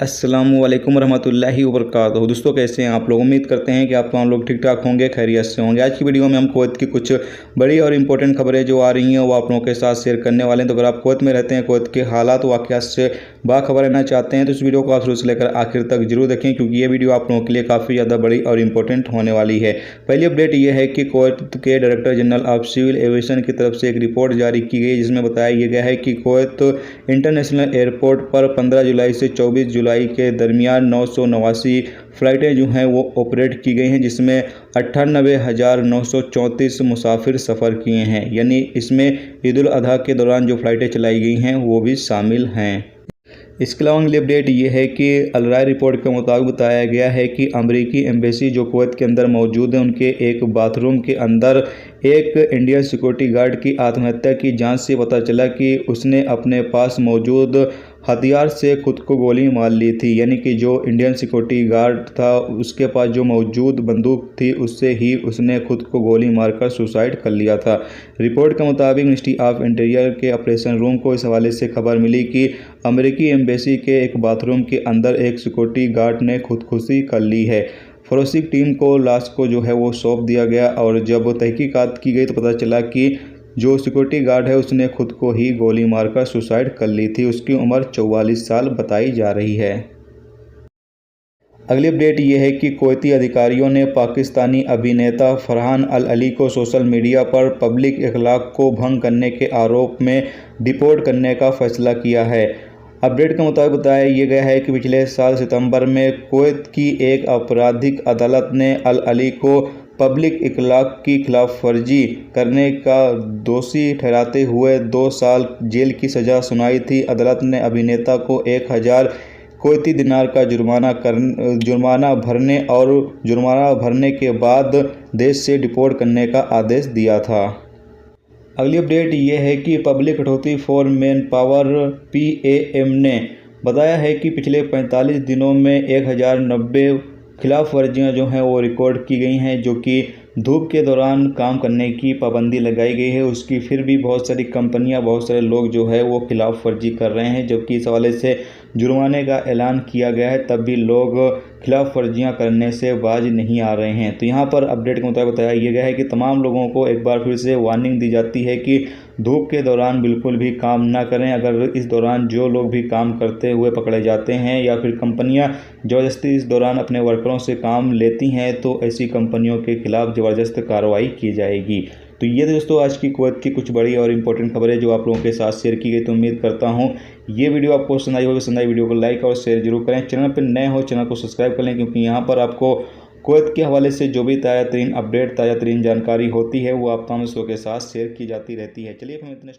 अस्सलामुअलैकुम रहमतुल्लाहि वबरकातुहू। दोस्तों कैसे हैं आप लोग। उम्मीद करते हैं कि आप तमाम लोग ठीक ठाक होंगे, खैरियत से होंगे। आज की वीडियो में हम कुवैत की कुछ बड़ी और इंपॉर्टेंट खबरें जो आ रही हैं वो आप लोगों के साथ शेयर करने वाले हैं। तो अगर आप कुवैत में रहते हैं, कुवैत के हालात वाक़यात से बाखबर रहना चाहते हैं तो इस वीडियो को आप शुरू से लेकर आखिर तक जरूर देखें, क्योंकि ये वीडियो आप लोगों के लिए काफ़ी ज़्यादा बड़ी और इंपॉर्टेंट होने वाली है। पहली अपडेट ये है कि कुवैत के director general of civil aviation की तरफ से एक रिपोर्ट जारी की गई, जिसमें बताया गया है कि कुवैत इंटरनेशनल एयरपोर्ट पर 15 जुलाई से 24 जुलाई के दरमियान 989 फ़्लाइटें जो हैं वो ऑपरेट की गई हैं, जिसमें 98,934 मुसाफिर सफ़र किए हैं। यानी इसमें ईद उल अज़हा के दौरान जो फ़्लाइटें चलाई गई हैं वो भी शामिल हैं। इसके अलावा अगली अपडेट ये है कि अल राय रिपोर्ट के मुताबिक बताया गया है कि अमेरिकी एम्बेसी जो कुवैत के अंदर मौजूद है, उनके एक बाथरूम के अंदर एक इंडियन सिक्योरिटी गार्ड की आत्महत्या की जांच से पता चला कि उसने अपने पास मौजूद हथियार से खुद को गोली मार ली थी। यानी कि जो इंडियन सिक्योरिटी गार्ड था उसके पास जो मौजूद बंदूक थी उससे ही उसने खुद को गोली मारकर सुसाइड कर लिया था। रिपोर्ट के मुताबिक मिनिस्ट्री ऑफ इंटीरियर के ऑपरेशन रूम को इस हवाले से खबर मिली कि अमेरिकी एम्बेसी के एक बाथरूम के अंदर एक सिक्योरिटी गार्ड ने खुदकुशी कर ली है। फोरेंसिक टीम को लाश को जो है वो सौंप दिया गया और जब तहकीकात की गई तो पता चला कि जो सिक्योरिटी गार्ड है उसने खुद को ही गोली मारकर सुसाइड कर ली थी। उसकी उम्र 44 साल बताई जा रही है। अगली अपडेट ये है कि कुवैती अधिकारियों ने पाकिस्तानी अभिनेता फरहान अल अली को सोशल मीडिया पर पब्लिक अखलाक को भंग करने के आरोप में डिपोर्ट करने का फैसला किया है। अपडेट के मुताबिक बताया गया है कि पिछले साल सितंबर में कुवैत की एक आपराधिक अदालत ने अल अली को पब्लिक इखलाक की खिलाफ वर्जी करने का दोषी ठहराते हुए 2 साल जेल की सज़ा सुनाई थी। अदालत ने अभिनेता को 1000 कुवैती दिनार का जुर्माना भरने के बाद देश से डिपोर्ट करने का आदेश दिया था। अगली अपडेट ये है कि public authority for man power PAM ने बताया है कि पिछले 45 दिनों में 1090 खिलाफ वर्जियाँ जो हैं वो रिकॉर्ड की गई हैं, जो कि धूप के दौरान काम करने की पाबंदी लगाई गई है उसकी। फिर भी बहुत सारी कंपनियां, बहुत सारे लोग जो है वो खिलाफ वर्जी कर रहे हैं, जबकि इस हवाले से जुर्माने का ऐलान किया गया है, तब भी लोग खिलाफ वर्जियाँ करने से बाज नहीं आ रहे हैं। तो यहाँ पर अपडेट के मुताबिक बताया गया है कि तमाम लोगों को एक बार फिर से वार्निंग दी जाती है कि धूप के दौरान बिल्कुल भी काम ना करें। अगर इस दौरान जो लोग भी काम करते हुए पकड़े जाते हैं या फिर कंपनियां ज़बरदस्ती इस दौरान अपने वर्करों से काम लेती हैं तो ऐसी कंपनियों के खिलाफ ज़बरदस्त कार्रवाई की जाएगी। तो ये दोस्तों आज की कुवैत की कुछ बड़ी और इंपॉर्टेंट खबरें जो आप लोगों के साथ शेयर की गई। तो उम्मीद करता हूँ ये वीडियो आपको पसंद आई होगी। पसंद आई वीडियो को लाइक और शेयर जरूर करें। चैनल पर नए हो चैनल को सब्सक्राइब कर लें, क्योंकि यहाँ पर आपको कुवैत के हवाले से जो भी ताज़ा तरीन अपडेट, ताज़ा तरीन जानकारी होती है वो आप तमाम लोगों के साथ शेयर की जाती रहती है। चलिए हम इतने